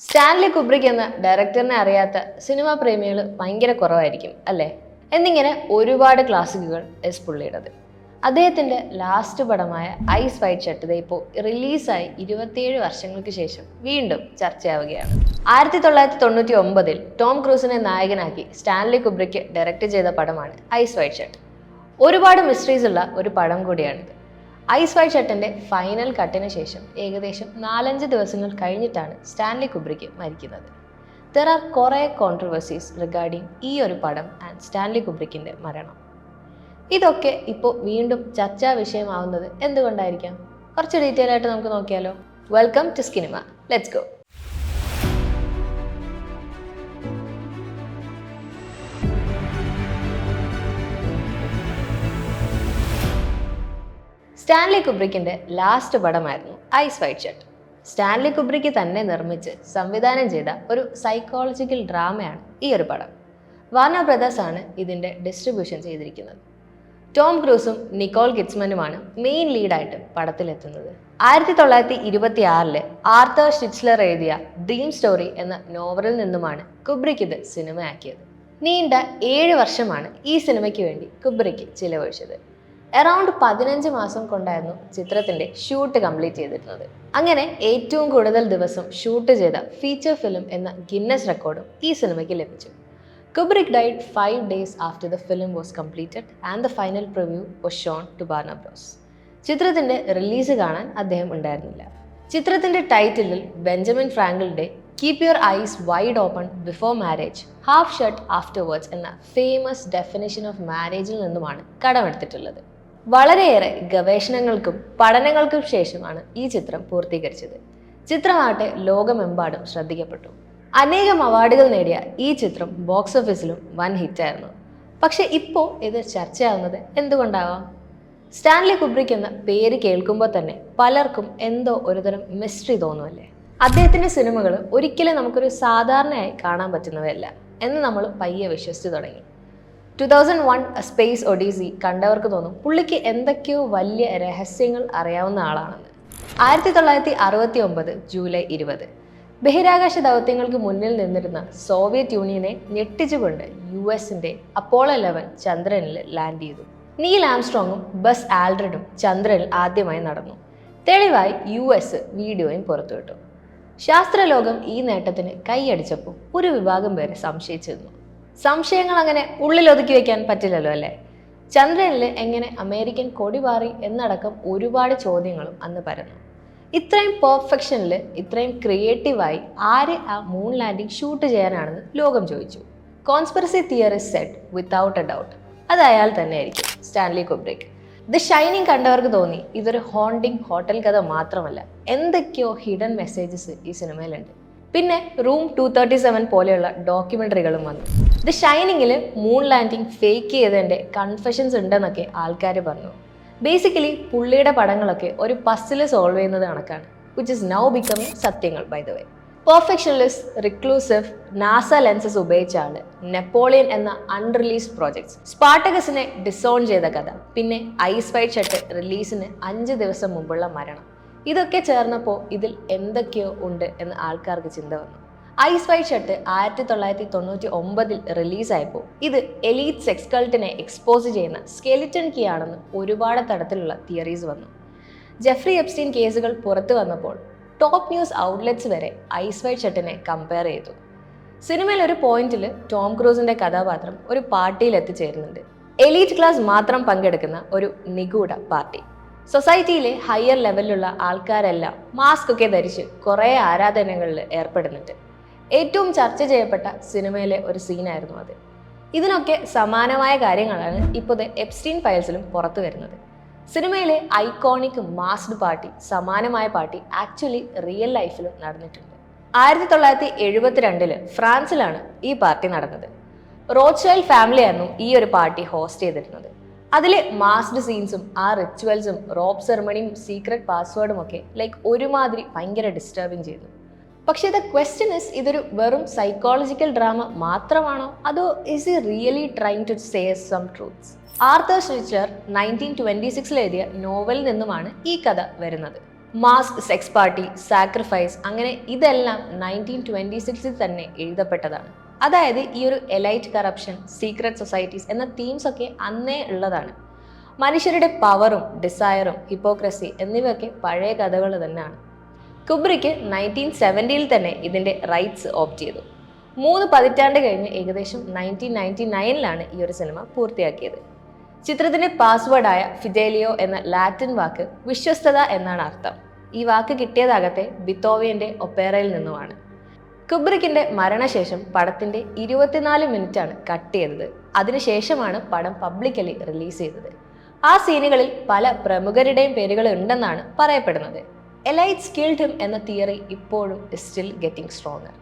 Stanley കുബ്രിക് എന്ന ഡയറക്ടറിനെ അറിയാത്ത cinema പ്രേമികൾ ഭയങ്കര കുറവായിരിക്കും അല്ലേ? എന്നിങ്ങനെ ഒരുപാട് ക്ലാസിക്കുകൾ പുള്ളിയുടേത്. അദ്ദേഹത്തിന്റെ ലാസ്റ്റ് പടമായ ഐസ് വൈറ്റ് ഷട്ട് ഇപ്പോൾ റിലീസായി 27 വർഷങ്ങൾക്ക് ശേഷം വീണ്ടും ചർച്ചയാവുകയാണ്. 1999 ടോം ക്രൂസിനെ നായകനാക്കി സ്റ്റാൻലി കുബ്രിക് ഡയറക്റ്റ് ചെയ്ത പടമാണ് ഐസ് വൈറ്റ് ഷട്ട്. ഒരുപാട് മിസ്റ്ററീസ് ഉള്ള ഒരു പടം കൂടിയാണിത്. ഐസ് വൈറ്റ് ഷട്ടിന്റെ ഫൈനൽ കട്ടിന് ശേഷം ഏകദേശം 4-5 ദിവസങ്ങൾ കഴിഞ്ഞിട്ടാണ് സ്റ്റാൻലി കുബ്രിക് മരിക്കുന്നത്. ദർ ആർ കുറേ കോൺട്രവേഴ്സീസ് റിഗാർഡിങ് ഈ ഒരു പടം ആൻഡ് സ്റ്റാൻലി കുബ്രിക്കിന്റെ മരണം. ഇതൊക്കെ ഇപ്പോൾ വീണ്ടും ചർച്ചാ വിഷയമാവുന്നത് എന്തുകൊണ്ടായിരിക്കാം? കുറച്ച് ഡീറ്റെയിൽ ആയിട്ട് നമുക്ക് നോക്കിയാലോ. Welcome to Skinima, let's go. Stanley കുബ്രിക്കിന്റെ ലാസ്റ്റ് പടമായിരുന്നു eyes wide shut. Stanley Kubrick തന്നെ നിർമ്മിച്ച് സംവിധാനം ചെയ്ത ഒരു സൈക്കോളജിക്കൽ ഡ്രാമയാണ് ഈ ഒരു പടം. വാർണർ ബ്രദേഴ്സ് ആണ് ഇതിന്റെ ഡിസ്ട്രിബ്യൂഷൻ ചെയ്തിരിക്കുന്നത്. ടോം ക്രൂസും നിക്കോൾ കിഡ്സ്മനുമാണ് മെയിൻ ലീഡായിട്ട് പടത്തിലെത്തുന്നത്. 1926 ആർതർ ഷ്നിറ്റ്സ്ലർ എഴുതിയ ഡ്രീം സ്റ്റോറി എന്ന നോവലിൽ നിന്നുമാണ് കുബ്രിക്ക് ഇത് സിനിമയാക്കിയത്. നീണ്ട 7 വർഷമാണ് ഈ സിനിമയ്ക്ക് വേണ്ടി കുബ്രിക്ക് ചിലവഴിച്ചത്. അറൗണ്ട് 15 മാസം കൊണ്ടായിരുന്നു ചിത്രത്തിന്റെ ഷൂട്ട് കംപ്ലീറ്റ് ചെയ്തിരുന്നത്. അങ്ങനെ ഏറ്റവും കൂടുതൽ ദിവസം ഷൂട്ട് ചെയ്ത ഫീച്ചർ ഫിലിം എന്ന ഗിന്നസ് റെക്കോർഡും ഈ സിനിമയ്ക്ക് ലഭിച്ചു. കുബ്രിക് died 5 days after the film was completed and the final preview was shown to Warner Bros. ചിത്രത്തിന്റെ റിലീസ് കാണാൻ അദ്ദേഹം ഉണ്ടായിരുന്നില്ല. ചിത്രത്തിന്റെ ടൈറ്റിലിൽ ബെഞ്ചമിൻ ഫ്രാങ്കിളിന്റെ keep your eyes wide open before marriage, half shut afterwards എന്ന ഫേമസ് ഡെഫിനിഷൻ ഓഫ് മാരേജിൽ നിന്നുമാണ് കടമെടുത്തിട്ടുള്ളത്. വളരെയേറെ ഗവേഷണങ്ങൾക്കും പഠനങ്ങൾക്കും ശേഷമാണ് ഈ ചിത്രം പൂർത്തീകരിച്ചത്. ചിത്രമാകട്ടെ ലോകമെമ്പാടും ശ്രദ്ധിക്കപ്പെട്ടു. അനേകം അവാർഡുകൾ നേടിയ ഈ ചിത്രം ബോക്സ് ഓഫീസിലും വൻ ഹിറ്റായിരുന്നു. പക്ഷെ ഇപ്പോൾ ഇത് ചർച്ചയാവുന്നത് എന്തുകൊണ്ടാവാം? സ്റ്റാൻലി കുബ്രിക് എന്ന പേര് കേൾക്കുമ്പോൾ തന്നെ പലർക്കും എന്തോ ഒരുതരം മിസ്റ്ററി തോന്നുമല്ലേ? അദ്ദേഹത്തിന്റെ സിനിമകൾ ഒരിക്കലും നമുക്കൊരു സാധാരണയായി കാണാൻ പറ്റുന്നവയല്ല എന്ന് നമ്മൾ പയ്യെ വിശ്വസിച്ചു തുടങ്ങി. 2001 A Space Odyssey കണ്ടവർക്ക് തോന്നും പുള്ളിക്ക് എന്തൊക്കെയോ വലിയ രഹസ്യങ്ങൾ അറിയാവുന്ന ആളാണെന്ന്. 1969 ജൂലൈ 20 ബഹിരാകാശ ദൗത്യങ്ങൾക്ക് മുന്നിൽ നിന്നിരുന്ന സോവിയറ്റ് യൂണിയനെ ഞെട്ടിച്ചുകൊണ്ട് US-ന്റെ അപ്പോളോ 11 ചന്ദ്രനിൽ ലാൻഡ് ചെയ്തു. നീൽ ആംസ്ട്രോങ്ങും ബസ് ആൽഡ്രിനും ചന്ദ്രനിൽ ആദ്യമായി നടന്നു. തെളിവായി US വീഡിയോയും പുറത്തുവിട്ടു. ശാസ്ത്രലോകം ഈ നേട്ടത്തിന് കൈയടിച്ചപ്പോൾ ഒരു വിഭാഗം പേരെ സംശയിച്ചിരുന്നു. സംശയങ്ങൾ അങ്ങനെ ഉള്ളിലൊതുക്കി വെക്കാൻ പറ്റില്ലല്ലോ അല്ലേ? ചന്ദ്രനിൽ എങ്ങനെ അമേരിക്കൻ കൊടി പാറി എന്നടക്കം ഒരുപാട് ചോദ്യങ്ങളും അന്ന് പരന്നു. ഇത്രയും പെർഫെക്ഷനിൽ ഇത്രയും ക്രിയേറ്റീവായി ആര് ആ മൂൺ ലാൻഡിംഗ് ഷൂട്ട് ചെയ്യാനാണെന്ന് ലോകം ചോദിച്ചു. Conspiracy theorist said without a doubt അത് അയാൾ തന്നെയായിരിക്കും, സ്റ്റാൻലി കുബ്രിക്. ദ ഷൈനിങ് കണ്ടവർക്ക് തോന്നി ഇതൊരു ഹോണ്ടിങ് ഹോട്ടൽ കഥ മാത്രമല്ല, എന്തൊക്കെയോ ഹിഡൻ മെസ്സേജസ് ഈ സിനിമയിലുണ്ട്. പിന്നെ റൂം 237 പോലെയുള്ള ഡോക്യുമെൻ്ററികളും വന്നു. ദ ഷൈനിങ്ങിൽ മൂൺ ലാൻഡിംഗ് ഫേക്ക് ചെയ്തതിൻ്റെ കൺഫെഷൻസ് ഉണ്ടെന്നൊക്കെ ആൾക്കാർ പറഞ്ഞു. ബേസിക്കലി പുള്ളിയുടെ പടങ്ങളൊക്കെ ഒരു പസില് സോൾവ് ചെയ്യുന്നത് കണക്കാണ്, വിച്ച് ഇസ് നൗ ബിക്കമിങ് സത്യങ്ങൾ by the way. Perfectionist, reclusive, NASA lenses ഉപയോഗിച്ച ആള്, നെപ്പോളിയൻ എന്ന അൺറിലീസ്ഡ് പ്രോജക്ട്സ്, സ്പാർട്ടക്കസിനെ ഡിസോൺ ചെയ്ത കഥ, പിന്നെ ഐസ് വൈറ്റ് ഷട്ട് റിലീസിന് 5 ദിവസം മുമ്പുള്ള മരണം, ഇതൊക്കെ ചേർന്നപ്പോൾ ഇതിൽ എന്തൊക്കെയോ ഉണ്ട് എന്ന് ആൾക്കാർക്ക് ചിന്ത വന്നു. ഐസ് വൈറ്റ് ഷട്ട് 1999 റിലീസായപ്പോൾ ഇത് എലീറ്റ് സെക്സ് കൾട്ടിനെ എക്സ്പോസ് ചെയ്യുന്ന സ്കെലിറ്റൺ കീ ആണെന്ന് ഒരുപാട് തരത്തിലുള്ള തിയറീസ് വന്നു. ജെഫ്രി എപ്സ്റ്റീൻ കേസുകൾ പുറത്തു വന്നപ്പോൾ ടോപ്പ് ന്യൂസ് ഔട്ട്ലെറ്റ്സ് വരെ ഐസ് വൈറ്റ് ഷട്ടിനെ കമ്പയർ ചെയ്തു. സിനിമയിൽ ഒരു പോയിന്റിൽ ടോം ക്രൂസിന്റെ കഥാപാത്രം ഒരു പാർട്ടിയിൽ എത്തിച്ചേരുന്നുണ്ട്. എലീറ്റ് ക്ലാസ് മാത്രം പങ്കെടുക്കുന്ന ഒരു നിഗൂഢ പാർട്ടി. സൊസൈറ്റിയിലെ ഹയർ ലെവലിലുള്ള ആൾക്കാരെല്ലാം മാസ്ക് ഒക്കെ ധരിച്ച് കുറേ ആരാധനകളിൽ ഏർപ്പെടുന്നുണ്ട്. ഏറ്റവും ചർച്ച ചെയ്യപ്പെട്ട സിനിമയിലെ ഒരു സീനായിരുന്നു അത്. ഇതിനൊക്കെ സമാനമായ കാര്യങ്ങളാണ് ഇപ്പോൾ എപ്സ്റ്റീൻ ഫയൽസിലും പുറത്തു വരുന്നത്. സിനിമയിലെ ഐക്കോണിക് മാസ്ഡ് പാർട്ടി, സമാനമായ പാർട്ടി ആക്ച്വലി റിയൽ ലൈഫിലും നടന്നിട്ടുണ്ട്. 1972 ഫ്രാൻസിലാണ് ഈ പാർട്ടി നടന്നത്. റോത്ത്ഷൈൽഡ് ഫാമിലി ആയിരുന്നു ഈ ഒരു പാർട്ടി ഹോസ്റ്റ് ചെയ്തിരുന്നത്. അതിലെ മാസ്ഡ് സീൻസും ആ റിച്വൽസും റോപ്പ് സെറമണിയും സീക്രട്ട് പാസ്വേഡും ഒക്കെ ഒരുമാതിരി ഭയങ്കര ഡിസ്റ്റർബിങ് ചെയ്തു. പക്ഷേ ദ ക്വസ്റ്റ്യൻ ഇസ്, ഇതൊരു വെറും സൈക്കോളജിക്കൽ ഡ്രാമ മാത്രമാണോ, അതോ is he really trying to say some truths? Arthur Schnitzler 1926 എഴുതിയ നോവലിൽ നിന്നുമാണ് ഈ കഥ വരുന്നത്. മാസ്ക്, സെക്സ് പാർട്ടി, സാക്രിഫൈസ്, അങ്ങനെ ഇതെല്ലാം 1926 തന്നെ എഴുതപ്പെട്ടതാണ്. അതായത് ഈ ഒരു എലൈറ്റ് കറപ്ഷൻ, സീക്രട്ട് സൊസൈറ്റീസ് എന്ന തീംസ് ഒക്കെ അന്നേ ഉള്ളതാണ്. മനുഷ്യരുടെ പവറും ഡിസയറും ഹിപ്പോക്രസി എന്നിവയൊക്കെ പഴയ കഥകൾ തന്നെയാണ്. കുബ്രിക്ക് 1970 തന്നെ ഇതിൻ്റെ റൈറ്റ്സ് ഓപ്റ്റ് ചെയ്തു. 3 പതിറ്റാണ്ട് കഴിഞ്ഞ് ഏകദേശം 1999 ഈ ഒരു സിനിമ പൂർത്തിയാക്കിയത്. ചിത്രത്തിന്റെ പാസ്വേഡായ ഫിഡേലിയോ എന്ന ലാറ്റിൻ വാക്ക് വിശ്വസ്തത എന്നാണ് അർത്ഥം. ഈ വാക്ക് കിട്ടിയതാകട്ടെ ബിത്തോവിയന്റെ ഒപ്പേറയിൽ നിന്നുമാണ്. കുബ്രിക്കിന്റെ മരണശേഷം പടത്തിന്റെ 24 മിനിറ്റാണ് കട്ട് ചെയ്തത്. അതിനുശേഷമാണ് പടം പബ്ലിക്കലി റിലീസ് ചെയ്തത്. ആ സീനുകളിൽ പല പ്രമുഖരുടെയും പേരുകൾ ഉണ്ടെന്നാണ് പറയപ്പെടുന്നത്. എലൈറ്റ്സ് കിൽഡ് ഹിം എന്ന തിയറി ഇപ്പോഴും still getting stronger.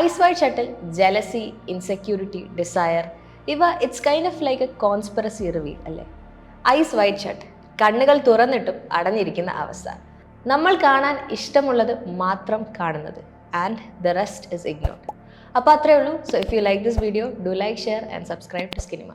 Eyes wide ഷട്ടിൽ, ജലസി, ഇൻസെക്യൂരിറ്റി, ഡിസയർ, ഇവ it's kind of like a conspiracy reveal അല്ലേ? ഐസ് വൈറ്റ് ഷട്ട്, കണ്ണുകൾ തുറന്നിട്ടും അടഞ്ഞിരിക്കുന്ന അവസ്ഥ. നമ്മൾ കാണാൻ ഇഷ്ടമുള്ളത് മാത്രം കാണുന്നത്. And the rest is ignored. അപ്പോൾ അത്രയേ ഉള്ളൂ. So if you like this video, do like, share and subscribe to സ്കിനിമ.